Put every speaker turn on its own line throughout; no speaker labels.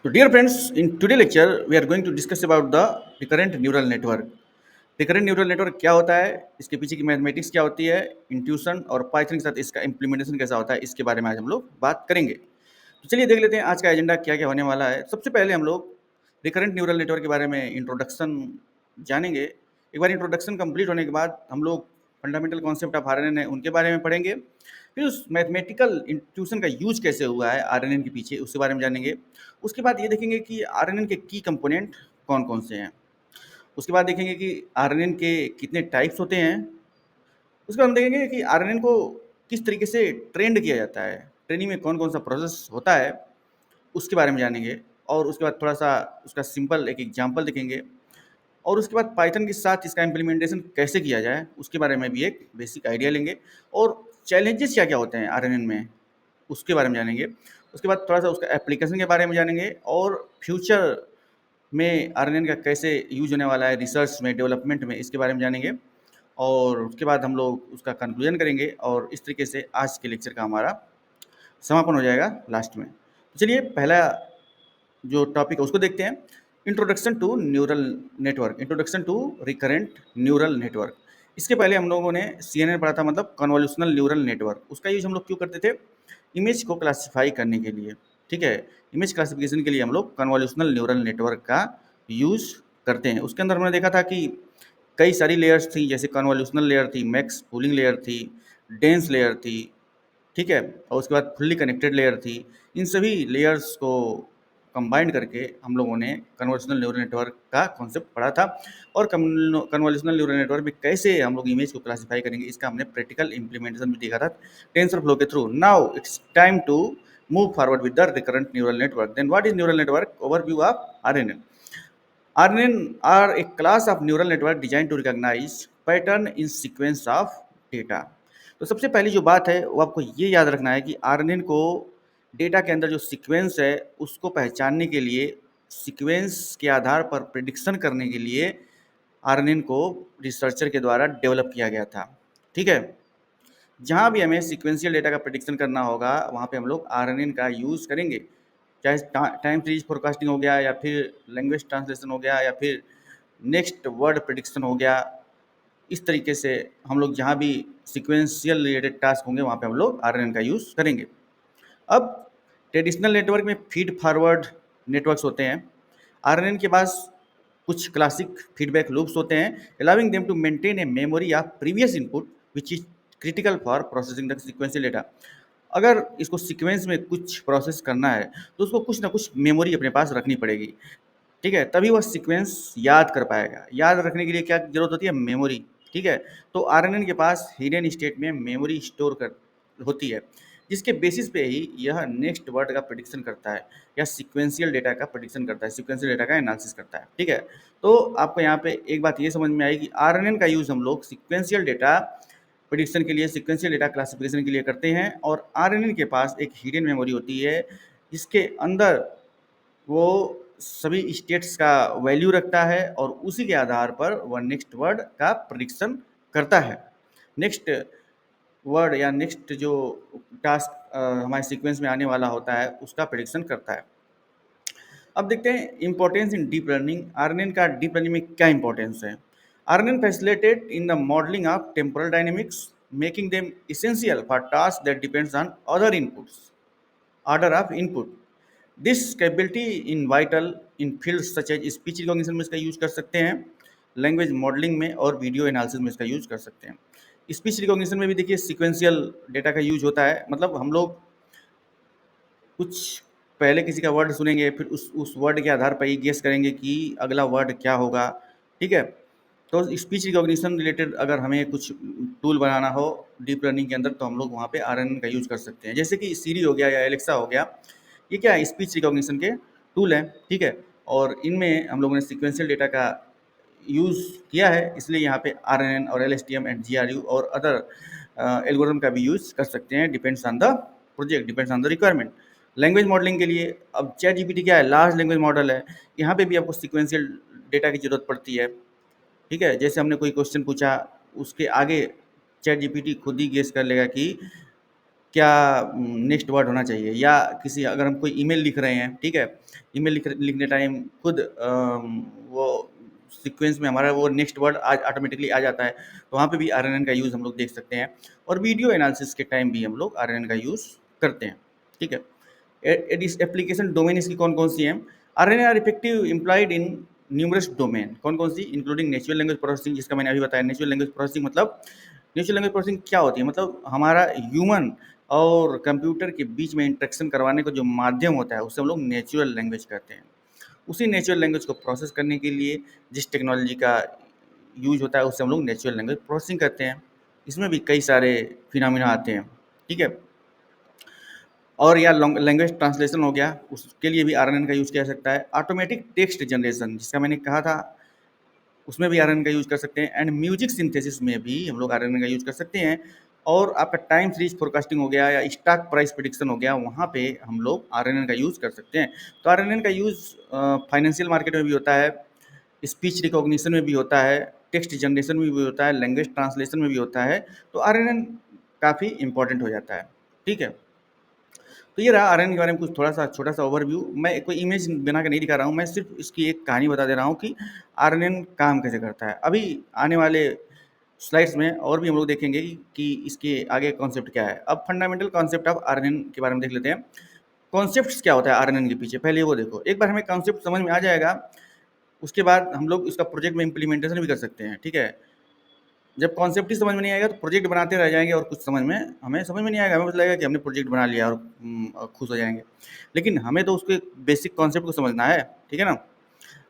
So, dear friends, in today lecture, we are going to discuss about the recurrent neural network. Recurrent neural network क्या होता है, इसके पीछे की mathematics क्या होती है, इंट्यूशन और पाइथन के साथ इसका इम्प्लीमेंटेशन कैसा होता है, इसके बारे में आज हम लोग बात करेंगे। तो चलिए देख लेते हैं आज का एजेंडा क्या क्या होने वाला है। सबसे पहले हम लोग रिकरेंट न्यूरल नेटवर्क के बारे में इंट्रोडक्शन जानेंगे। एक बार इंट्रोडक्शन कंप्लीट होने के बाद हम लोग फंडामेंटल कॉन्सेप्ट ऑफ आरएनएन है उनके बारे में पढ़ेंगे। फिर उस मैथमेटिकल इंट्यूशन का यूज कैसे हुआ है आरएनएन के पीछे, उसके बारे में जानेंगे। उसके बाद ये देखेंगे कि आरएनएन के की कंपोनेंट कौन कौन से हैं। उसके बाद देखेंगे कि आरएनएन के कितने टाइप्स होते हैं। उसके बाद हम देखेंगे कि आरएनएन को किस तरीके से ट्रेंड किया जाता है, ट्रेनिंग में कौन कौन सा प्रोसेस होता है, उसके बारे में जानेंगे। और उसके बाद थोड़ा सा उसका सिंपल एक एग्जाम्पल देखेंगे। और उसके बाद पाइथन के साथ इसका इम्प्लीमेंटेशन कैसे किया जाए, उसके बारे में भी एक बेसिक आइडिया लेंगे। और चैलेंजेस क्या क्या होते हैं आरएनएन में, उसके बारे में जानेंगे। उसके बाद थोड़ा सा उसका एप्लीकेशन के बारे में जानेंगे और फ्यूचर में आरएनएन का कैसे यूज होने वाला है रिसर्च में, डेवलपमेंट में, इसके बारे में जानेंगे। और उसके बाद हम लोग उसका कंक्लूजन करेंगे और इस तरीके से आज के लेक्चर का हमारा समापन हो जाएगा लास्ट में। तो चलिए पहला जो टॉपिक है उसको देखते हैं। Introduction to neural network, introduction to recurrent neural network. इसके पहले हम लोगों ने CNN पढ़ा था, मतलब कन्वोल्यूशनल न्यूरल नेटवर्क। उसका यूज हम लोग क्यों करते थे, इमेज को क्लासिफाई करने के लिए। ठीक है, इमेज क्लासिफिकेशन के लिए हम लोग कन्वोल्यूशनल न्यूरल नेटवर्क का यूज करते हैं। उसके अंदर हमने देखा था कि कई सारी लेयर्स थी, जैसे कन्वोल्यूशनल लेयर थी, मैक्स पूलिंग लेयर थी, डेंस लेयर थी। ठीक है, और उसके बाद फुल्ली कनेक्टेड लेयर थी। इन सभी लेयर्स को कंबाइंड करके हम लोगों ने कन्वोल्यूशनल न्यूरल नेटवर्क का कॉन्सेप्ट पढ़ा था। और कन्वोल्यूशनल न्यूरल नेटवर्क में कैसे हम लोग इमेज को क्लासिफाई करेंगे, इसका हमने प्रैक्टिकल इंप्लीमेंटेशन भी देखा था टेंसर फ्लो के through. Now it's time to move forward with the recurrent neural network. Then what is neural network? Overview of RNN. RNN are a class of neural network designed to recognize pattern in sequence of data. तो सबसे पहली जो बात है वो आपको ये याद रखना है कि RNN को डेटा के अंदर जो सीक्वेंस है उसको पहचानने के लिए, सीक्वेंस के आधार पर प्रिडिक्शन करने के लिए RNN को रिसर्चर के द्वारा डेवलप किया गया था। ठीक है, जहाँ भी हमें सीक्वेंशियल डेटा का प्रिडिक्शन करना होगा वहाँ पे हम लोग आरएनएन का यूज़ करेंगे, चाहे टाइम सीरीज फोरकास्टिंग हो गया, या फिर लैंग्वेज ट्रांसलेशन हो गया, या फिर नेक्स्ट वर्ड प्रिडिक्शन हो गया। इस तरीके से हम लोग जहाँ भी सीक्वेंशियल रिलेटेड टास्क होंगे वहाँ पे हम लोग आरएनएन का यूज़ करेंगे। अब ट्रेडिशनल नेटवर्क में फीड फॉरवर्ड नेटवर्क्स होते हैं। आरएनएन के पास कुछ क्लासिक फीडबैक लूप्स होते हैं, allowing them to maintain a memory of previous input which is critical for processing the sequential data. अगर इसको सीक्वेंस में कुछ प्रोसेस करना है तो उसको कुछ ना कुछ मेमोरी अपने पास रखनी पड़ेगी। ठीक है, तभी वह सीक्वेंस याद कर पाएगा। याद रखने के लिए क्या जरूरत होती है, मेमोरी। ठीक है, तो आरएनएन के पास हिडन स्टेट में मेमोरी स्टोर कर होती है, जिसके बेसिस पे ही यह नेक्स्ट वर्ड का प्रिडिक्शन करता है या सीक्वेंशियल डेटा का प्रिडिक्शन करता है, सीक्वेंशियल डेटा का एनालिसिस करता है। ठीक है, तो आपको यहाँ पे एक बात ये समझ में आई कि आरएनएन का यूज़ हम लोग सीक्वेंशियल डेटा प्रिडिक्शन के लिए, सीक्वेंशियल डेटा क्लासिफिकेशन के लिए करते हैं। और आरएनएन के पास एक हिडन मेमोरी होती है जिसके अंदर वो सभी स्टेट्स का वैल्यू रखता है और उसी के आधार पर वह नेक्स्ट वर्ड का प्रिडिक्शन करता है। नेक्स्ट वर्ड या नेक्स्ट जो टास्क हमारे सीक्वेंस में आने वाला होता है उसका प्रिडिक्शन करता है। अब देखते हैं importance in deep learning. RNN का डीप लर्निंग में क्या इंपॉर्टेंस है। RNN facilitate in the modelling of temporal dynamics, making them essential for tasks that depends on other inputs, order of input. This capability in vital in fields such as speech recognition में इसका use कर सकते हैं, language modelling में और video analysis में इसका use कर सकते हैं। स्पीच रिकॉग्निशन में भी देखिए सीक्वेंशियल डेटा का यूज होता है, मतलब हम लोग कुछ पहले किसी का वर्ड सुनेंगे, फिर उस वर्ड के आधार पर ही गेस करेंगे कि अगला वर्ड क्या होगा। ठीक है, तो स्पीच रिकॉग्निशन रिलेटेड अगर हमें कुछ टूल बनाना हो डीप लर्निंग के अंदर तो हम लोग वहाँ पे आरएनएन का यूज़ कर सकते हैं। जैसे कि सीरी हो गया या एलेक्सा हो गया, ये क्या है, स्पीच रिकॉग्निशन के टूल हैं। ठीक है, और इनमें हम लोगों ने सीक्वेंशियल डेटा का यूज़ किया है, इसलिए यहाँ पे आरएनएन और एलएसटीएम एंड जीआरयू और अदर एल्गोरिथम का भी यूज़ कर सकते हैं, depends on the project, depends on the requirement. Language modelling के लिए अब चैट जीपीटी क्या है, लार्ज लैंग्वेज मॉडल है, यहाँ पे भी आपको सीक्वेंशियल डेटा की ज़रूरत पड़ती है। ठीक है, जैसे हमने कोई क्वेश्चन पूछा, उसके आगे चैट जीपीटी खुद ही गेस कर लेगा कि क्या नेक्स्ट वर्ड होना चाहिए, या किसी अगर हम कोई ईमेल लिख रहे हैं, ठीक है, ईमेल लिखने टाइम खुद वो सीक्वेंस में हमारा वो नेक्स्ट वर्ड आज ऑटोमेटिकली आ जाता है, तो वहाँ पे भी आरएनएन का यूज़ हम लोग देख सकते हैं। और वीडियो एनालिसिस के टाइम भी हम लोग आरएनएन का यूज़ करते हैं, ठीक है। इस एप्लीकेशन डोमेन इसकी कौन कौन सी हैं? RNNs are effective employed in numerous domain. कौन कौन सी? इंक्लूडिंग नेचुरल लैंग्वेज प्रोसेसिंग, जिसका मैंने अभी बताया। नेचुरल लैंग्वेज प्रोसेसिंग मतलब, नेचुरल लैंग्वेज प्रोसेसिंग क्या होती है? मतलब हमारा ह्यूमन और कंप्यूटर के बीच में इंटरेक्शन करवाने का जो माध्यम होता है उसे हम लोग नेचुरल लैंग्वेज कहते हैं। उसी नेचुरल लैंग्वेज को प्रोसेस करने के लिए जिस टेक्नोलॉजी का यूज होता है उसे हम लोग नेचुरल लैंग्वेज प्रोसेसिंग कहते हैं। इसमें भी कई सारे फिनोमिना आते हैं, ठीक है। और या लैंग्वेज ट्रांसलेशन हो गया, उसके लिए भी आरएनएन का यूज़ किया जा सकता है। ऑटोमेटिक टेक्स्ट जनरेशन, जिसका मैंने कहा था, उसमें भी आरएनएन का यूज़ कर सकते हैं। एंड म्यूजिक सिंथेसिस में भी हम लोग आरएनएन का यूज़ कर सकते हैं। और आपका टाइम सीरीज फोरकास्टिंग हो गया या स्टॉक प्राइस प्रेडिक्शन हो गया, वहाँ पे हम लोग आरएनएन का यूज़ कर सकते हैं। तो आरएनएन का यूज़ फाइनेंशियल मार्केट में भी होता है, स्पीच रिकॉग्निशन में भी होता है, टेक्स्ट जनरेशन में भी होता है, लैंग्वेज ट्रांसलेशन में भी होता है। तो आरएनएन काफ़ी इंपॉर्टेंट हो जाता है, ठीक है। तो ये रहा आरएनएन के बारे में कुछ थोड़ा सा छोटा सा ओवरव्यू। मैं कोई इमेज बना के नहीं दिखा रहा हूँ, मैं सिर्फ इसकी एक कहानी बता दे रहा हूँ कि आरएनएन काम कैसे करता है। अभी आने वाले स्लाइड्स में और भी हम लोग देखेंगे कि इसके आगे कॉन्सेप्ट क्या है। अब फंडामेंटल कॉन्सेप्ट ऑफ आरएनएन के बारे में देख लेते हैं। कॉन्सेप्ट्स क्या होता है आरएनएन के पीछे, पहले वो देखो। एक बार हमें कॉन्सेप्ट समझ में आ जाएगा, उसके बाद हम लोग इसका प्रोजेक्ट में इम्प्लीमेंटेशन भी कर सकते हैं, ठीक है। जब कॉन्सेप्ट ही समझ में नहीं आएगा तो प्रोजेक्ट बनाते रह जाएंगे और कुछ हमें समझ में नहीं आएगा। हमें बस लगेगा कि हमने प्रोजेक्ट बना लिया और खुश हो जाएंगे। लेकिन हमें तो उसके बेसिक कॉन्सेप्ट को समझना है, ठीक है ना।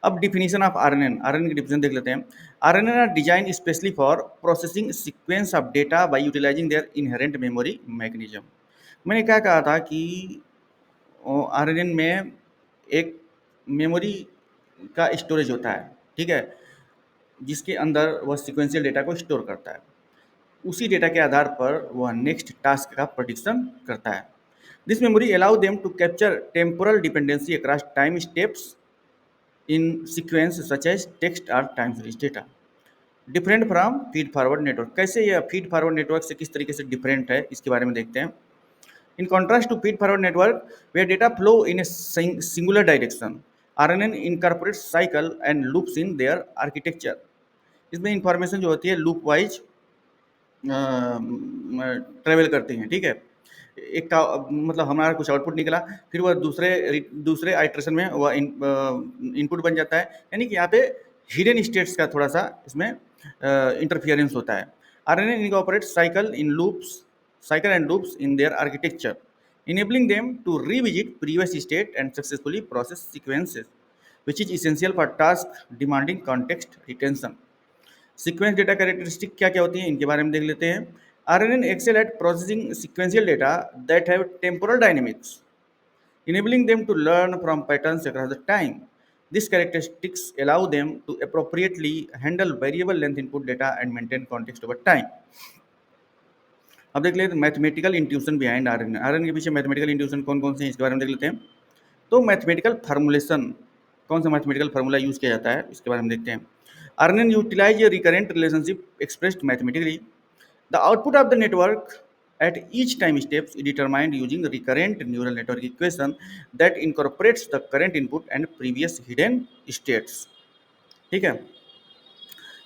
अब डिफिनीशन ऑफ आरएनएन, आरएनएन की डिफिनेशन देख लेते हैं। RNN are design specially for processing sequence of data by utilising their inherent memory mechanism. मैंने क्या कहा था कि आरएनएन में एक मेमोरी का स्टोरेज होता है, ठीक है, जिसके अंदर वह सीक्वेंशियल डेटा को स्टोर करता है। उसी डेटा के आधार पर वह नेक्स्ट टास्क का प्रेडिक्शन करता है। This memory allow them to capture temporal dependency across time steps in sequence such as text और time series data. Different from feed forward network. कैसे यह फीड फॉरवर्ड नेटवर्क से किस तरीके से डिफरेंट है, इसके बारे में देखते हैं। In contrast to feed forward network where data flow in a singular direction, RNN incorporates cycle and loops in their architecture. इसमें इंफॉर्मेशन जो होती है लूप वाइज ट्रेवल करती हैं, ठीक है। एक का मतलब हमारा कुछ आउटपुट निकला, फिर वह दूसरे आइट्रेशन में वह इनपुट बन जाता है। यानी कि यहाँ पे हिडन स्टेट्स का थोड़ा सा इसमें इंटरफियरेंस होता है। RNN incorporates cycle and loops in their architecture, enabling them to revisit previous state and successfully process sequences, which is essential for task demanding context retention. Sequence data characteristic क्या क्या होती हैं, इनके बारे में देख लेते हैं। RNN excel at processing sequential data that have temporal dynamics, enabling them to learn from patterns across the time. These characteristics allow them to appropriately handle variable length input data and maintain context over time. अब देख लेते हैं mathematical intuition behind RNN. RNN के पीछे mathematical intuition कौन कौन से हैं, इसके बारे में देख लेते हैं। तो मैथमेटिकल फार्मूलेशन, कौन सा मैथमेटिकल फार्मूला यूज़ किया जाता है, इसके बारे में देखते हैं। RNN utilise a recurrent relationship expressed mathematically. The output of the network at each time steps is determined using the recurrent neural network equation that incorporates the current input and previous hidden states, ठीक है।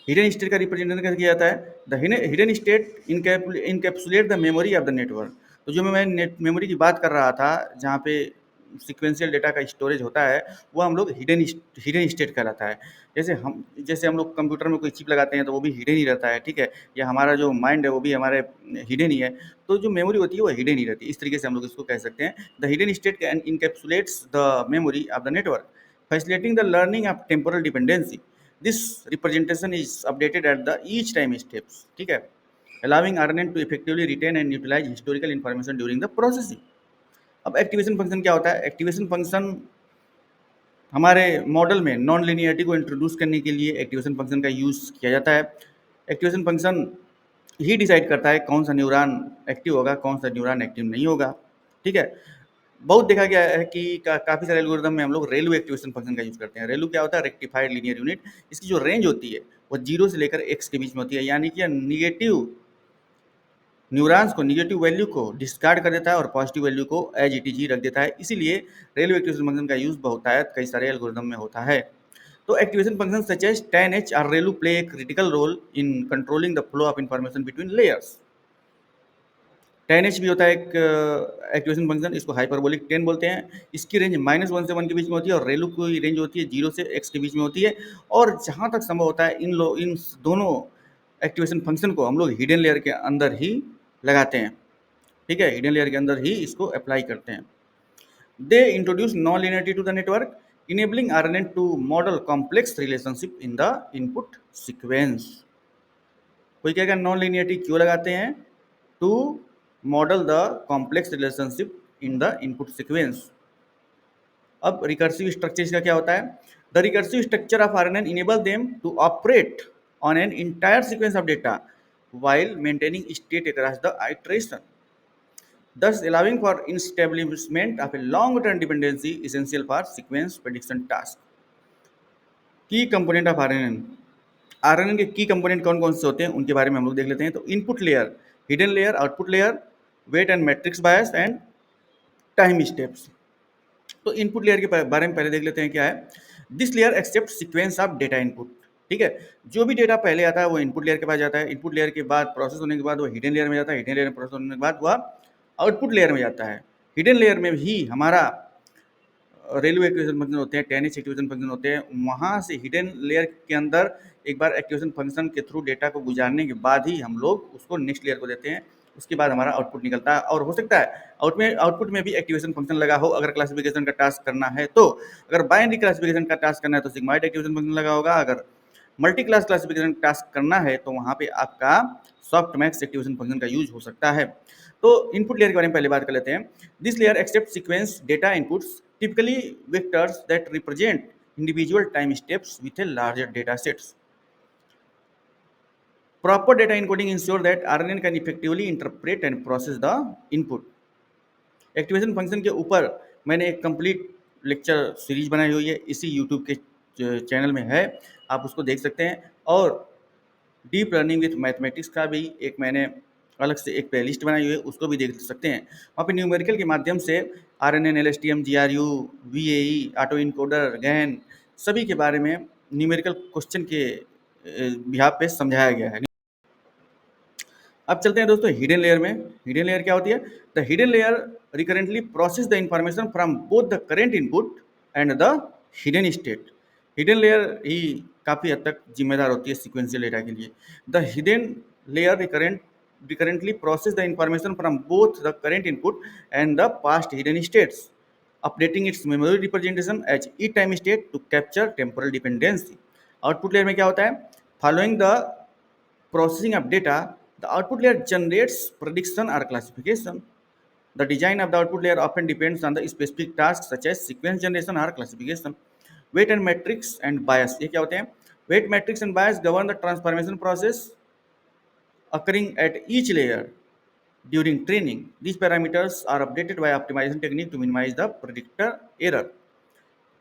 Hidden state का representation कैसे किया जाता है? The hidden state encapsulate the memory of the network. तो जो मैं मेमोरी की बात कर रहा था, जहाँ पे सीक्वेंशियल डेटा का स्टोरेज होता है, वो हम लोग हिडन स्टेट कहलाता है। जैसे हम लोग कंप्यूटर में कोई चिप लगाते हैं तो वो भी हिडन ही रहता है, ठीक है। या हमारा जो माइंड है वो भी हमारे हिडन ही है। तो जो मेमोरी होती है वो हिडन ही रहती है। इस तरीके से हम लोग इसको कह सकते हैं। The hidden state can encapsulates the memory of the network, facilitating the learning of temporal dependency. This representation is updated at the each time steps, ठीक है, allowing RNN to effectively retain and utilize historical information during the processing. अब activation function क्या होता है? Activation function हमारे model में non linearity को introduce करने के लिए एक्टिवेशन फंक्शन का यूज़ किया जाता है। एक्टिवेशन फंक्शन ही डिसाइड करता है कौन सा न्यूरॉन एक्टिव होगा, कौन सा न्यूरॉन एक्टिव नहीं होगा, ठीक है। बहुत देखा गया है कि काफ़ी सारे एल्गोरिदम में हम लोग रेलू एक्टिवेशन फंक्शन का यूज़ करते हैं। रेलू क्या होता है? Rectified linear unit. इसकी जो रेंज होती है वो 0 से लेकर x के बीच में होती है, यानी कि निगेटिव न्यूरॉन्स को नेगेटिव वैल्यू को डिस्कार्ड कर देता है और पॉजिटिव वैल्यू को एज इट इज ही रख देता है। इसीलिए रेलवे एक्टिवेशन फंक्शन का यूज बहुतायत कई सारे एल्गोरिदम में होता है। तो activation function such as tan h और ReLU play a critical role in controlling the flow of information between layers. tan h भी होता है एक एक्टिवेशन फंक्शन, इसको हाइपरबोलिक 10 बोलते हैं। इसकी रेंज -1 से 1 के बीच में होती है और रेलू की रेंज होती है 0 से x के बीच में होती है। और जहाँ तक संभव होता है इन दोनों एक्टिवेशन फंक्शन को हम लोग हिडन लेयर के अंदर ही लगाते हैं। ठीक है, हिडन लेयर के अंदर ही इसको अप्लाई करते हैं। They introduce non linearity to the network enabling RNN to model complex relationship in the input sequence. कोई कहेगा नॉन लिनियरिटी क्यों लगाते हैं? To model the complex relationship in the input sequence. अब रिकर्सिव स्ट्रक्चर इसका क्या होता है? The recursive structure of RNN enable them to operate on an entire sequence of data while maintaining state across the iteration, thus allowing for establishment of a long-term dependency essential for sequence prediction task. की component of RNN के की component कौन कौन से होते हैं उनके बारे में हम लोग देख लेते हैं। तो input layer, hidden layer, output layer, weight and matrix bias and time steps. तो इनपुट लेयर के बारे में पहले देख लेते हैं क्या है। This layer accept sequence of data input. ठीक है, जो भी डेटा पहले आता है वो इनपुट लेयर के पास जाता है। इनपुट लेयर के बाद प्रोसेस होने के बाद वो हिडन लेयर में जाता है। हिडन लेयर में प्रोसेस होने के बाद वह आउटपुट लेयर में जाता है। हिडन लेयर में भी हमारा रेलवे एक्टिवेशन फंक्शन होते हैं, tan h एक्टिवेशन फंक्शन होते हैं। वहाँ से हिडन लेयर के अंदर एक बार एक्टिवेशन फंक्शन के थ्रू डेटा को गुजारने के बाद ही हम लोग उसको नेक्स्ट लेयर को देते हैं। उसके बाद हमारा आउटपुट निकलता है। और हो सकता है आउटपुट में भी एक्टिवेशन फंक्शन लगा हो अगर क्लासिफिकेशन का टास्क करना है तो। अगर बाइनरी क्लासिफिकेशन का टास्क करना है तो सिग्मॉइड एक्टिवेशन फंक्शन लगा होगा। अगर मल्टी क्लास क्लासिफिकेशन टास्क करना है तो वहाँ पे आपका सॉफ्टमैक्स एक्टिवेशन फंक्शन का यूज हो सकता है। तो इनपुट लेयर के बारे में पहले बात कर लेते हैं। This layer accept sequence data inputs typically vectors that represent individual time steps with a larger data sets. Proper data encoding ensure that RNN can effectively interpret and process the input. Activation function के ऊपर मैंने एक complete lecture series बनाई हुई है, इसी YouTube के channel में है, आप उसको देख सकते हैं। और डीप लर्निंग विथ मैथमेटिक्स का भी एक मैंने अलग से एक प्लेलिस्ट बनाई हुई है, उसको भी देख सकते हैं। वहाँ पे न्यूमेरिकल के माध्यम से RNN, LSTM, GRU, VAE, auto encoder, GAN सभी के बारे में न्यूमेरिकल क्वेश्चन के बिहाफ पे समझाया गया है। अब चलते हैं दोस्तों हिडन लेयर में। हिडन लेयर क्या होती है? The hidden layer recurrently process the information from both the current input and the hidden state. Hidden layer ही काफ़ी हद तक जिम्मेदार होती है सीक्वेंशियल डेटा के लिए। The hidden layer recurrently process the information from both the current input and the past hidden states, updating its memory representation as each time state to capture temporal dependency. Output layer में क्या होता है? Following the processing of data, the output layer generates prediction or classification. The design of the output layer often depends on the specific tasks such as sequence generation or classification. Weight and matrix and bias ये क्या होते हैं? Weight, matrix and bias govern the transformation process occurring at each layer during training. These parameters are updated by optimization technique to minimize the predictor error.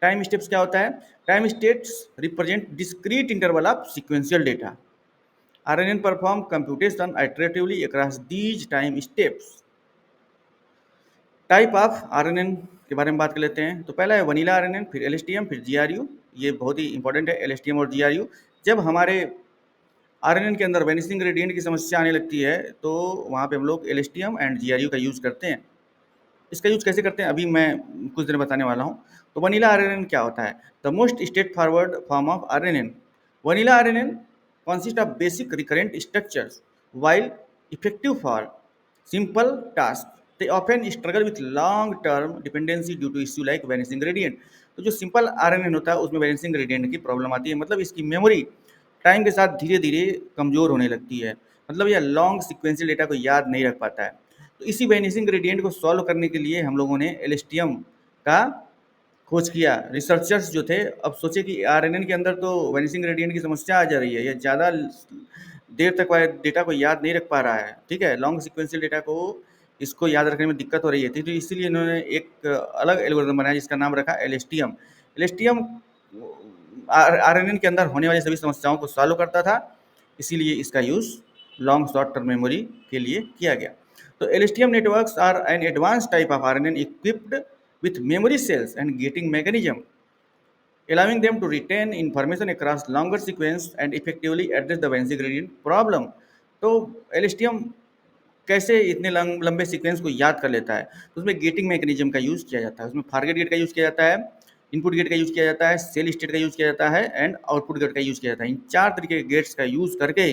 Time steps क्या होता है? Time steps represent discrete interval of sequential data. RNN perform computation iteratively across these time steps. Type of RNN के बारे में बात कर लेते हैं। तो पहला है वनीला RNN, फिर LSTM, फिर GRU। ये बहुत ही इंपॉर्टेंट है LSTM और GRU। जब हमारे RNN के अंदर वेनिसिंग ग्रेडियंट की समस्या आने लगती है तो वहाँ पे हम लोग LSTM एंड GRU का यूज़ करते हैं। इसका यूज़ कैसे करते हैं अभी मैं कुछ देर बताने वाला हूँ। तो वनीला RNN क्या होता है? The most straight forward form of RNN। Vanilla RNN consist of basic recurrent structures while effective for simple tasks. They often struggle with long-term dependency due to issue like vanishing gradient. तो जो simple RNN होता है उसमें vanishing gradient की problem आती है, मतलब इसकी मेमोरी टाइम के साथ धीरे धीरे कमज़ोर होने लगती है, मतलब यह लॉन्ग सिक्वेंशियल डेटा को याद नहीं रख पाता है। तो इसी वेनिसिंग ग्रेडियंट को सॉल्व करने के लिए हम लोगों ने LSTM का खोज किया। रिसर्चर्स जो थे अब सोचे कि RNN के अंदर तो वेनिसिंग ग्रेडियंट की समस्या आ जा रही है, यह ज़्यादा देर तक डेटा को याद नहीं रख पा रहा है। ठीक है, लॉन्ग सिक्वेंशियल डेटा को इसको याद रखने में दिक्कत हो रही है थी, तो इसीलिए इन्होंने एक अलग एल्गोरिथम बनाया जिसका नाम रखा LSTM। LSTM RNN के अंदर होने वाली सभी समस्याओं को सॉल्व करता था, इसीलिए इसका use long short term memory के लिए किया गया। तो LSTM networks are an advance type of RNN equipped with memory cells and gating mechanism, allowing them to retain information across longer sequence and effectively address the Venn gradient problem. तो LSTM कैसे इतने लंबे sequence को याद कर लेता है? तो उसमें गेटिंग मैकेनिज्म का यूज़ किया जाता है। उसमें फॉरगेट गेट का यूज़ किया जाता है, इनपुट गेट का यूज़ किया जाता है, सेल स्टेट का यूज़ किया जाता है एंड आउटपुट गेट का यूज़ किया जाता है। इन 4 तरीके के गेट्स का यूज़ करके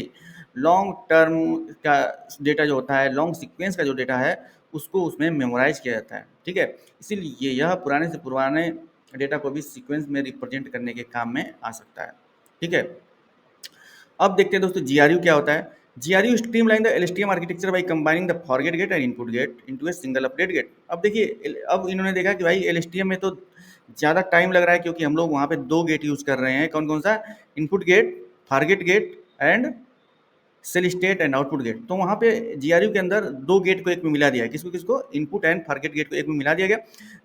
लॉन्ग टर्म का डेटा जो होता है, लॉन्ग सीक्वेंस का जो डेटा है, उसको उसमें मेमोराइज़ किया जाता है। ठीक है? इसीलिए यह पुराने से पुराने डेटा को भी सीक्वेंस में रिप्रेजेंट करने के काम में आ सकता है। ठीक है? अब देखते हैं दोस्तों GRU क्या होता है। GRU streamline the LSTM architecture by combining the forget gate and input gate into a single update gate. अब देखिए, अब इन्होंने देखा कि भाई LSTM में तो ज़्यादा टाइम लग रहा है, क्योंकि हम लोग वहाँ पे 2 गेट यूज़ कर रहे हैं। कौन कौन सा? Input gate, forget gate and cell state and output gate. तो वहाँ पे GRU के अंदर 2 गेट को एक में मिला दिया है। किसको किसको? इनपुट एंड फॉरगेट गेट को एक में मिला दिया गया,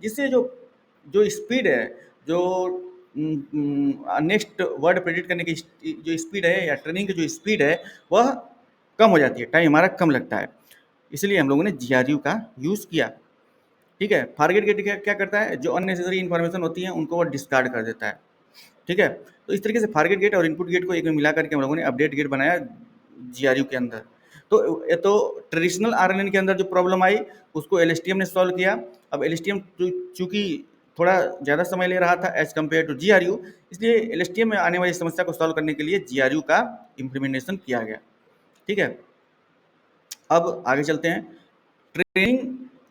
जिससे जो जो स्पीड है, जो नेक्स्ट वर्ड प्रेडिक्ट करने की जो स्पीड है या ट्रेनिंग की जो स्पीड है, वह कम हो जाती है, टाइम हमारा कम लगता है। इसलिए हम लोगों ने GRU का यूज़ किया। ठीक है? फॉरगेट गेट क्या क्या करता है? जो अननेसेसरी इन्फॉर्मेशन होती है उनको वो डिस्कार्ड कर देता है। ठीक है? तो इस तरीके से फॉरगेट गेट और इनपुट गेट को एक में मिला करके हम लोगों ने अपडेट गेट बनाया GRU के अंदर। तो ट्रेडिशनल RNN के अंदर जो प्रॉब्लम आई, उसको LSTM ने सॉल्व किया। अब LSTM चूँकि थोड़ा ज़्यादा समय ले रहा था एज़ कम्पेयर टू GRU, इसलिए LSTM में आने वाली समस्या को सॉल्व करने के लिए GRU का इम्प्लीमेंटेशन किया गया। ठीक है? अब आगे चलते हैं। Training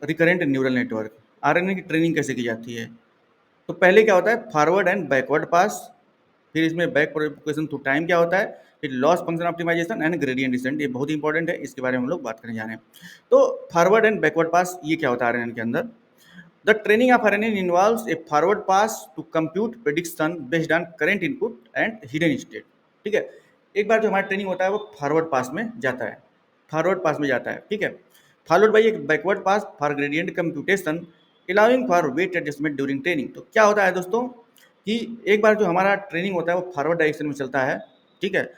recurrent neural network, RNN की ट्रेनिंग कैसे की जाती है? तो पहले क्या होता है? फॉरवर्ड एंड बैकवर्ड पास, फिर इसमें बैक प्रोपगेशन थ्रू टाइम क्या होता है, फिर loss function optimisation and gradient descent. ये बहुत इंपॉर्टेंट है, इसके बारे में हम लोग बात करने जा रहे हैं। तो फॉरवर्ड एंड बैकवर्ड पास ये क्या होता है RNN के अंदर? The training of RNN involves a forward pass to compute prediction based on current input and hidden state. ठीक है? एक बार जो हमारा ट्रेनिंग होता है वो फॉरवर्ड पास में जाता है, फॉरवर्ड पास में जाता है। ठीक है? फॉलोड बाई एक backward pass for gradient computation allowing for wait adjustment during training. तो क्या होता है दोस्तों कि एक बार जो हमारा ट्रेनिंग होता है वो फॉरवर्ड डायरेक्शन में चलता है। ठीक है?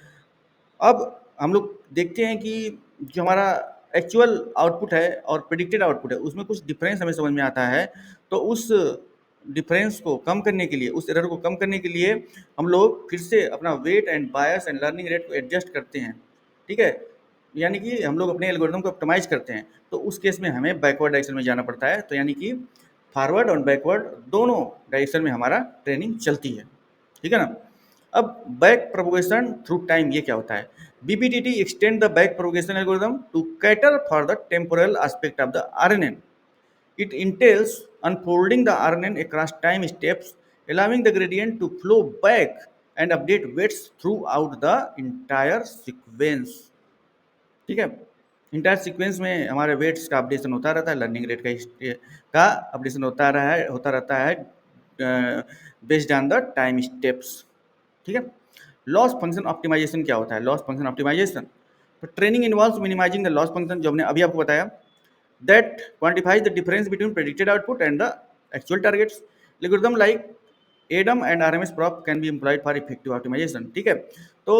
अब हम लोग देखते हैं कि जो हमारा एक्चुअल आउटपुट है और प्रेडिक्टेड आउटपुट है, उसमें कुछ डिफरेंस हमें समझ में आता है। तो उस डिफरेंस को कम करने के लिए, उस एरर को कम करने के लिए हम लोग फिर से अपना weight and bias and learning rate को एडजस्ट करते हैं। ठीक है? यानी कि हम लोग अपने एल्गोरिथम को ऑप्टिमाइज करते हैं। तो उस केस में हमें बैकवर्ड डायरेक्शन में जाना पड़ता है। तो यानी कि फॉरवर्ड और बैकवर्ड दोनों डायरेक्शन में हमारा ट्रेनिंग चलती है। ठीक है ना? अब बैक प्रोपगेशन थ्रू टाइम ये क्या होता है? BPTT extend the back propagation algorithm to cater for the temporal aspect of the RNN. It entails unfolding the RNN across time steps, allowing the gradient to flow back and update weights throughout the entire sequence. ठीक है? Entire sequence में हमारे weights का updation होता रहता है, learning rate का updation होता रहता है based on the time steps. ठीक है? लॉस फंक्शन ऑप्टिमाइजेशन क्या होता है? लॉस फंक्शन ऑप्टिमाइजेशन, तो training involves minimising the loss function, जो हमने अभी आपको बताया, that quantifies the difference between predicted output and the actual targets. Algorithm like ADAM and RMS prop can be employed for effective optimisation. ठीक है? तो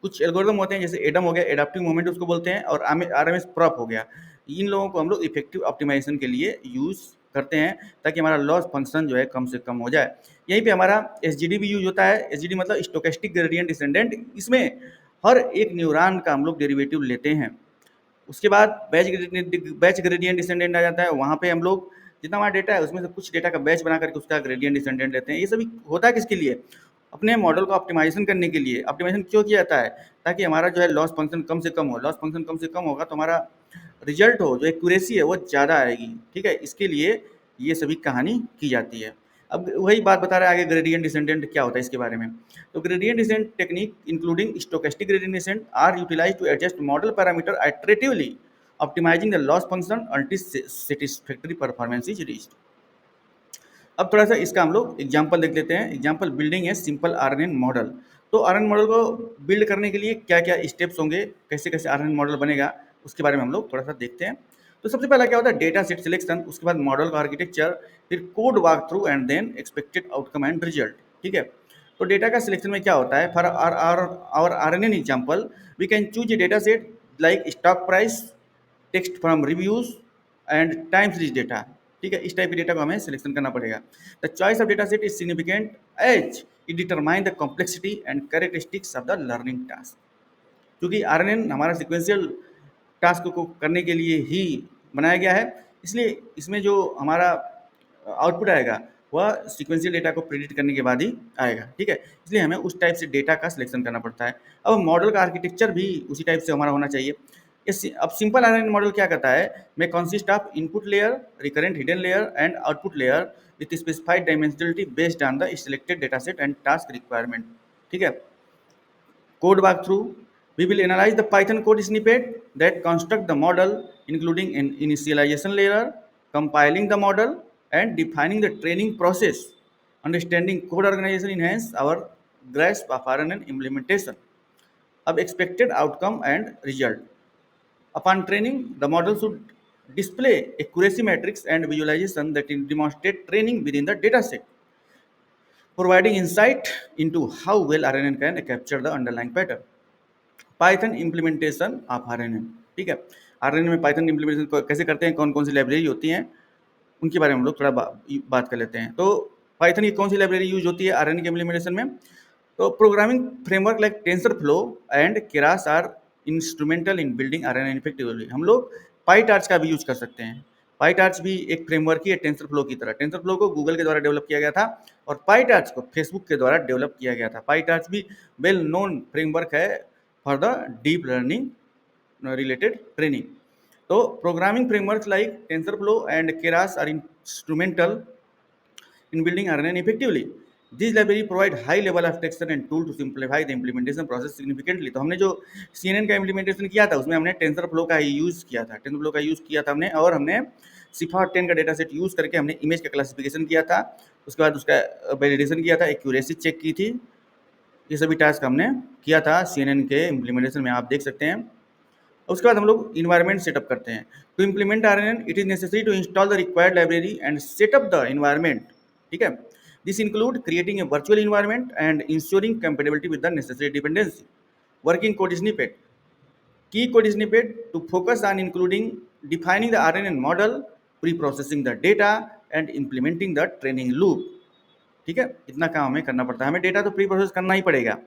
कुछ एल्गोरिदम होते हैं, जैसे एडम हो गया, एडाप्टिव मोमेंट उसको बोलते हैं, और RMS प्रॉप हो गया। इन लोगों को हम लोग इफेक्टिव ऑप्टिमाइजेशन के लिए यूज़ करते हैं, ताकि हमारा लॉस फंक्शन जो है कम से कम हो जाए। यहीं पे हमारा SGD भी यूज होता है। SGD मतलब स्टोकेस्टिक ग्रेडियंट डिसेंडेंट। इसमें हर एक न्यूरॉन का हम लोग डेरिवेटिव लेते हैं। उसके बाद बैच ग्रेडियंट डिसेंडेंट आ जाता है। वहाँ पे हम लोग जितना हमारा डेटा है उसमें से कुछ डेटा का बैच बना करके उसका ग्रेडियंट डिसेंडेंट लेते हैं। ये सभी होता है किसके लिए? अपने मॉडल को ऑप्टिमाइजेशन करने के लिए। ऑप्टिमाइजेशन क्यों किया जाता है? ताकि हमारा जो है लॉस फंक्शन कम से कम हो। लॉस फंक्शन कम से कम होगा तो हमारा रिजल्ट हो, जो एक्यूरेसी है वो ज़्यादा आएगी। ठीक है? इसके लिए ये सभी कहानी की जाती है। अब वही बात बता रहा है आगे, ग्रेडियंट डिसेंडेंट क्या होता है इसके बारे में। तो gradient descent technique including stochastic gradient descent are utilise to adjust model parameter iteratively optimising the loss function until satisfactory performance is reached. अब थोड़ा सा इसका हम लोग एग्जाम्पल देख लेते हैं। एग्जाम्पल, बिल्डिंग है सिंपल RNN मॉडल। तो RNN मॉडल को बिल्ड करने के लिए क्या क्या स्टेप्स होंगे, कैसे कैसे RNN मॉडल बनेगा, उसके बारे में हम लोग थोड़ा सा देखते हैं। तो सबसे पहला क्या होता है? डेटा सेट सिलेक्शन, उसके बाद मॉडल का आर्किटेक्चर, फिर code walk through and then expected outcome and result. ठीक है? तो डेटा का सिलेक्शन में क्या होता है, for our RNN example we can choose a data set like stock price, text from reviews and time series data. ठीक है, इस टाइप के डेटा को हमें सिलेक्शन करना पड़ेगा। The choice of data set is significant as it determine the complexity and characteristics of the learning task. क्योंकि RNN हमारा सिक्वेंशियल टास्क को करने के लिए ही बनाया गया है, इसलिए इसमें जो हमारा आउटपुट आएगा वह सिक्वेंशियल डेटा को प्रेडिक्ट करने के बाद ही आएगा। ठीक है, इसलिए हमें उस टाइप से डेटा का सिलेक्शन करना पड़ता है। अब मॉडल का आर्किटेक्चर भी उसी टाइप से हमारा होना चाहिए। अब सिंपल RNN मॉडल क्या करता है, में consist of input layer, recurrent hidden layer and output layer with specified dimensionality based on the selected data set and task requirement. ठीक है, code walkthrough, we will analyze the Python code snippet that construct the model, including an initialization layer, compiling the model, and defining the training process. Understanding code organization enhance our grasp of RNN implementation. Of expected outcome and result. Upon training, the model should display accuracy metrics and visualization that demonstrate training within the dataset, providing insight into how well RNN can capture the underlying pattern. Python implementation of RNN। ठीक है, RNN में Python implementation कैसे करते हैं, कौन कौन सी library होती हैं, उनके बारे में हम लोग थोड़ा बात कर लेते हैं। तो पाइथन की कौन सी लाइब्रेरी यूज होती है RNN के इम्प्लीमेंटेशन में? तो programming framework like TensorFlow and Keras are instrumental in building RNN effectively. हम लोग पाईटार्च का भी यूज कर सकते हैं। पाईटार्च भी एक फ्रेमवर्क ही है टेंसरफ्लो की तरह। टेंसरफ्लो को गूगल के द्वारा डेवलप किया गया था और पाईटार्च को फेसबुक के द्वारा डेवलप किया गया था। पाईटार्च भी वेल नोन फ्रेमवर्क है for the deep learning related training. So programming frameworks like TensorFlow and Keras are instrumental in building RNN effectively. These library provide high level abstraction and tool to simplify the implementation process significantly. तो हमने जो CNN का implementation किया था उसमें हमने TensorFlow का ही use किया था, TensorFlow का यूज किया था हमने, और हमने CIFAR-10 का डेटा सेट यूज करके हमने इमेज का क्लासिफिकेशन किया था, उसके बाद उसका वैलिडेशन किया था, एक्यूरेसी चेक की थी। ये सभी टास्क हमने किया था CNN के इम्प्लीमेंटेशन में, आप देख सकते हैं। उसके बाद हम लोग इन्वायरमेंट सेटअप करते हैं। To implement RNN it is necessary to install the required library and setup the environment. ठीक है, this include creating a virtual environment and ensuring compatibility with the necessary dependency. Working code snippet, key code snippet to focus on including defining the RNN model, preprocessing the data and implementing the training loop. ठीक है, इतना काम हमें करना पड़ता है। हमें data तो प्री प्रोसेस करना ही पड़ेगा।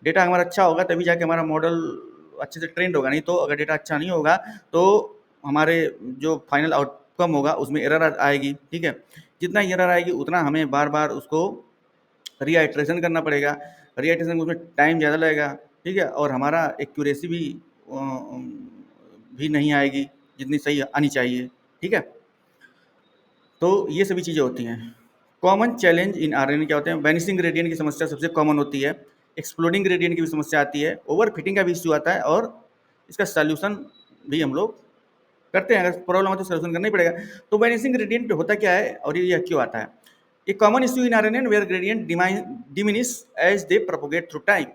डेटा हमारा अच्छा होगा तभी जाके हमारा मॉडल अच्छे से ट्रेंड होगा, नहीं तो अगर डेटा अच्छा नहीं होगा तो हमारे जो फाइनल आउटकम होगा उसमें एरर आएगी। ठीक है, जितना एरर आएगी उतना हमें बार बार उसको रीआइट्रेशन करना पड़ेगा। रीआइट्रेशन उसमें टाइम ज़्यादा लगेगा। ठीक है, और हमारा एक्यूरेसी भी नहीं आएगी जितनी सही आनी चाहिए। ठीक है, तो ये सभी चीज़ें होती हैं। कॉमन चैलेंज इन RNN क्या होते हैं? वैनिशिंग ग्रेडियंट की समस्या सबसे कॉमन होती है, एक्सप्लोडिंग ग्रेडियंट की भी समस्या आती है, ओवर फिटिंग का भी इश्यू आता है, और इसका सॉल्यूशन भी हम लोग करते हैं। अगर प्रॉब्लम आती है सॉल्यूशन करना ही पड़ेगा। तो वैनिशिंग ग्रेडियंट होता क्या है और ये क्यों आता है? A common issue in RNN where gradient diminish as they propagate through time,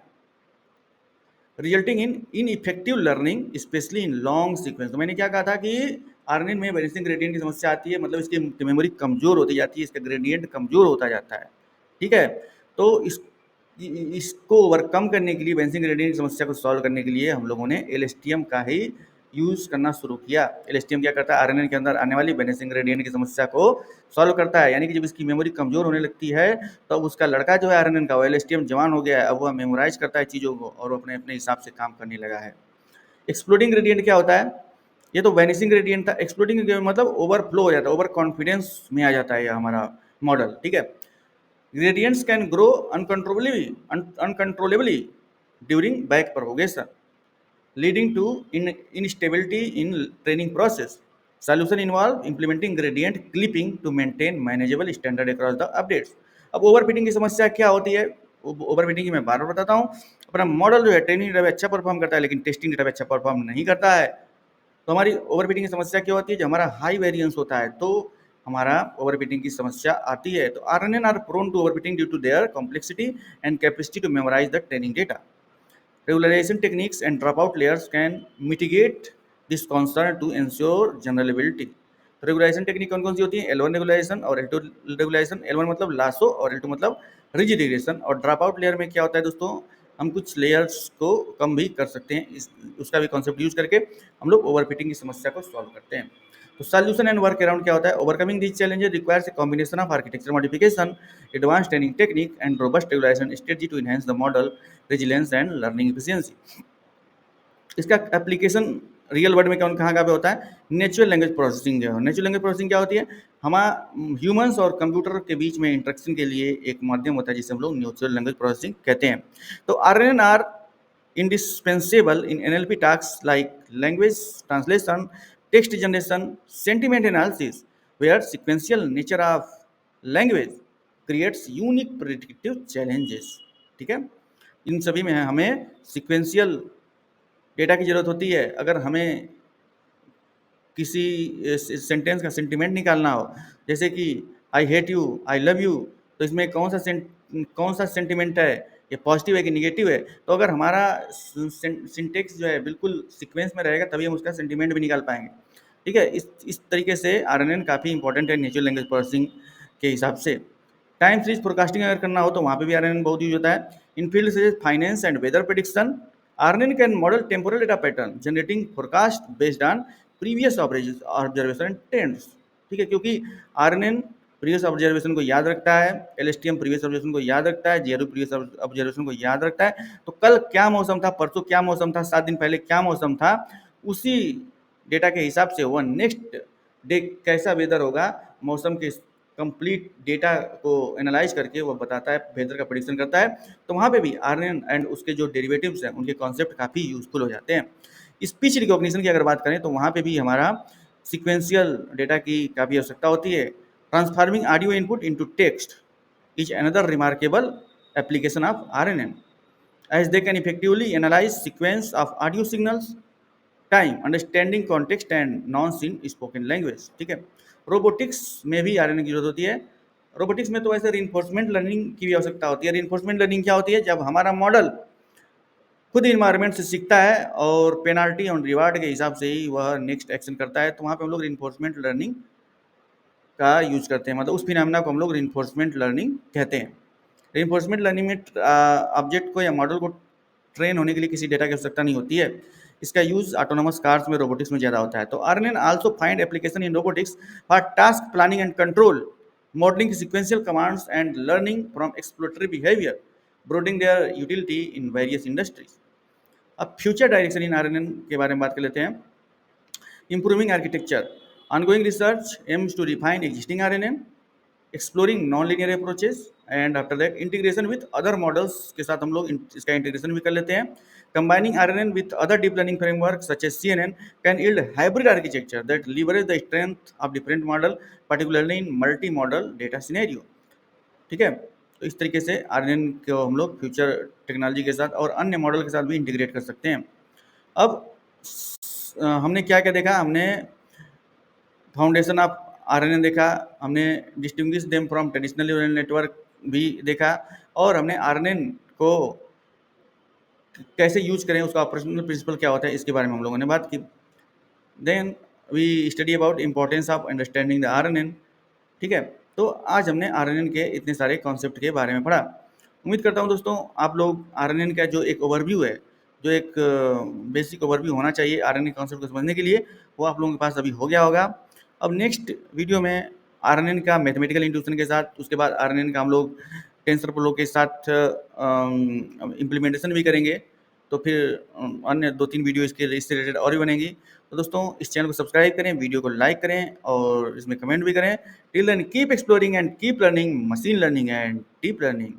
resulting in ineffective learning specially in long sequence. तो मैंने क्या कहा था कि RNN में वैनिशिंग ग्रेडियंट की समस्या आती है, मतलब इसकी मेमोरी कमजोर होती जाती है, इसका ग्रेडियंट कमजोर होता जाता है। ठीक है, तो इसको ओवरकम करने के लिए, वैनिशिंग ग्रेडियंट की समस्या को सॉल्व करने के लिए हम लोगों ने LSTM का ही यूज करना शुरू किया। LSTM क्या करता है? RNN के अंदर आने वाली वैनिशिंग ग्रेडियंट की समस्या को सॉल्व करता है। यानी कि जब इसकी मेमोरी कमजोर होने लगती है तो उसका लड़का जो है RNN का, वो LSTM जवान हो गया है, अब वह मेमोराइज करता है चीज़ों को और अपने अपने हिसाब से काम करने लगा है। एक्सप्लोडिंग ग्रेडियंट क्या होता है? ये तो वैनिशिंग ग्रेडियंट था। एक्सप्लोडिंग मतलब ओवरफ्लो हो जाता है, ओवर कॉन्फिडेंस में आ जाता है ये हमारा मॉडल। ठीक है, gradients can grow uncontrollably during back propagation, leading to instability in training process. Solution involve implementing gradient clipping to maintain manageable standard across the updates. अब ओवरफिटिंग की समस्या क्या होती है? ओवरफिटिंग की मैं बार बार बताता हूँ। अपना मॉडल जो है ट्रेनिंग डेटा पे अच्छा परफॉर्म करता है लेकिन टेस्टिंग डेटा पे अच्छा परफॉर्म नहीं करता है। तो हमारी ओवरफिटिंग की समस्या क्या होती है? जब हमारा हाई वेरिएंस होता है तो हमारा ओवरफिटिंग की समस्या आती है। तो RNN are prone to overfitting due to their complexity and capacity to memorise the training data. Regularization techniques and dropout layers can mitigate this concern to ensure generalizability. Regularisation technique कौन कौन सी होती है? L1 regularisation और L2 regularisation. L1 मतलब lasso और L2 मतलब rigid regulation. और drop out layer में क्या होता है दोस्तों, हम कुछ लेयर्स को कम भी कर सकते हैं, उसका भी कॉन्सेप्ट यूज करके हम लोग ओवरफिटिंग की समस्या को सॉल्व करते हैं। तो सॉल्यूशन एंड वर्क अराउंड क्या होता है? Overcoming this challenges requires a combination of architecture modification, advance training technique and robust regulation strategy to enhance the model resilience and learning efficiency. इसका एप्लीकेशन रियल वर्ल्ड में कहाँ पे होता है? Natural language processing जो है। नेचुरल लैंग्वेज प्रोसेसिंग क्या होती है? ह्यूमंस और कंप्यूटर के बीच में इंटरेक्शन के लिए एक माध्यम होता है जिसे हम लोग नेचुरल लैंग्वेज प्रोसेसिंग कहते हैं। तो RNN are indispensable in NLP tasks like language translation, text generation, sentiment analysis, where sequential nature of language creates unique predictive challenges। ठीक है, इन सभी में हमें सिक्वेंशियल डेटा की जरूरत होती है। अगर हमें किसी सेंटेंस का सेंटिमेंट निकालना हो, जैसे कि I hate you, I love you, तो इसमें कौन सा सेंटिमेंट है, ये पॉजिटिव है कि निगेटिव है? तो अगर हमारा सिंटेक्स जो है बिल्कुल सीक्वेंस में रहेगा तभी हम उसका सेंटिमेंट भी निकाल पाएंगे। ठीक है, इस तरीके से आरएनएन काफ़ी इंपॉर्टेंट है नेचुरल लैंग्वेज प्रोसेसिंग के हिसाब से। टाइम सीरीज फोरकास्टिंग अगर करना हो तो वहाँ पे भी आरएनएन बहुत यूज होता है। इन फील्ड से finance and weather prediction, RNN can model temporal data pattern generating forecast based on previous observation trends. ठीक है, क्योंकि आरएनएन प्रीवियस ऑब्जर्वेशन को याद रखता है, एलएसटीएम प्रीवियस ऑब्जर्वेशन को याद रखता है, जीआरयू प्रीवियस ऑब्जर्वेशन को याद रखता है। तो कल क्या मौसम था, परसों क्या मौसम था, 7 दिन पहले क्या मौसम था, उसी डेटा के हिसाब से वह नेक्स्ट डे कैसा वेदर होगा, मौसम के कंप्लीट डेटा को एनालाइज करके वो बताता है, वेदर का प्रेडिक्शन करता है। तो वहाँ पे भी आरएनएन एंड उसके जो डेरिवेटिव्स हैं उनके कॉन्सेप्ट काफ़ी यूजफुल हो जाते हैं। स्पीच रिकॉग्निशन की अगर बात करें तो वहाँ पे भी हमारा सीक्वेंशियल डेटा की काफ़ी आवश्यकता होती है। Transforming audio input into text is another remarkable application of RNN, as they can effectively analyze sequence of audio signals, time, understanding context and nonce in spoken language। ठीक है, रोबोटिक्स में भी RNN की जरूरत होती है। रोबोटिक्स में तो ऐसे रिइंफोर्समेंट लर्निंग की भी आवश्यकता होती है। रिइंफोर्समेंट लर्निंग क्या होती है? जब हमारा मॉडल खुद इन्वायरमेंट से सीखता है और पेनाल्टी और रिवार्ड के हिसाब से ही वह नेक्स्ट एक्शन करता है, तो वहाँ पे हम लोग रिइंफोर्समेंट लर्निंग का यूज करते हैं। मतलब उस फिनोमेना को हम लोग रिइंफोर्समेंट लर्निंग कहते हैं। रिइंफोर्समेंट लर्निंग में ऑब्जेक्ट को या मॉडल को ट्रेन होने के लिए किसी डेटा की आवश्यकता नहीं होती है। इसका यूज ऑटोनोमस कार्स में, रोबोटिक्स में ज़्यादा होता है। तो RNN also find application in robotics for task planning and control, modelling sequential commands and learning from exploratory behaviour, broadening their utility in various industries. अब फ्यूचर डायरेक्शन इन आरएनएन के बारे में बात कर लेते हैं। Improving architecture. Ongoing research aims to refine existing RNN, exploring non-linear approaches, and after that integration with other models के साथ हम लोग इसका integration भी कर लेते हैं। Combining RNN with other deep learning frameworks such as CNN can yield hybrid architecture that leverage the strength of different model, particularly in multi-model data scenario। ठीक है, तो इस तरीके से RNN को हम लोग फ्यूचर टेक्नोलॉजी के साथ और अन्य मॉडल के साथ भी इंटीग्रेट कर सकते हैं। अब हमने क्या क्या देखा? हमने फाउंडेशन ऑफ आरएनएन देखा, हमने distinguish them from traditional neural network भी देखा, और हमने आरएनएन को कैसे यूज करें, उसका ऑपरेशनल प्रिंसिपल क्या होता है, इसके बारे में हम लोगों ने बात की। Then we study about importance of understanding the RNN. ठीक है, तो आज हमने आरएनएन के इतने सारे कॉन्सेप्ट के बारे में पढ़ा। उम्मीद करता हूँ दोस्तों आप लोग आरएनएन का जो एक ओवरव्यू है, जो एक बेसिक ओवरव्यू होना चाहिए आरएनएन कॉन्सेप्ट को समझने के लिए, वो आप लोगों के पास अभी हो गया होगा। अब नेक्स्ट वीडियो में आरएनएन का मैथमेटिकल इंट्यूशन के साथ, उसके बाद आरएनएन का हम लोग टेंसरफ्लो के साथ इम्प्लीमेंटेशन भी करेंगे। तो फिर अन्य 2-3 वीडियो इससे रिलेटेड और भी बनेंगी। तो दोस्तों इस चैनल को सब्सक्राइब करें, वीडियो को लाइक करें और इसमें कमेंट भी करें। Till then keep exploring and keep learning machine learning and deep learning.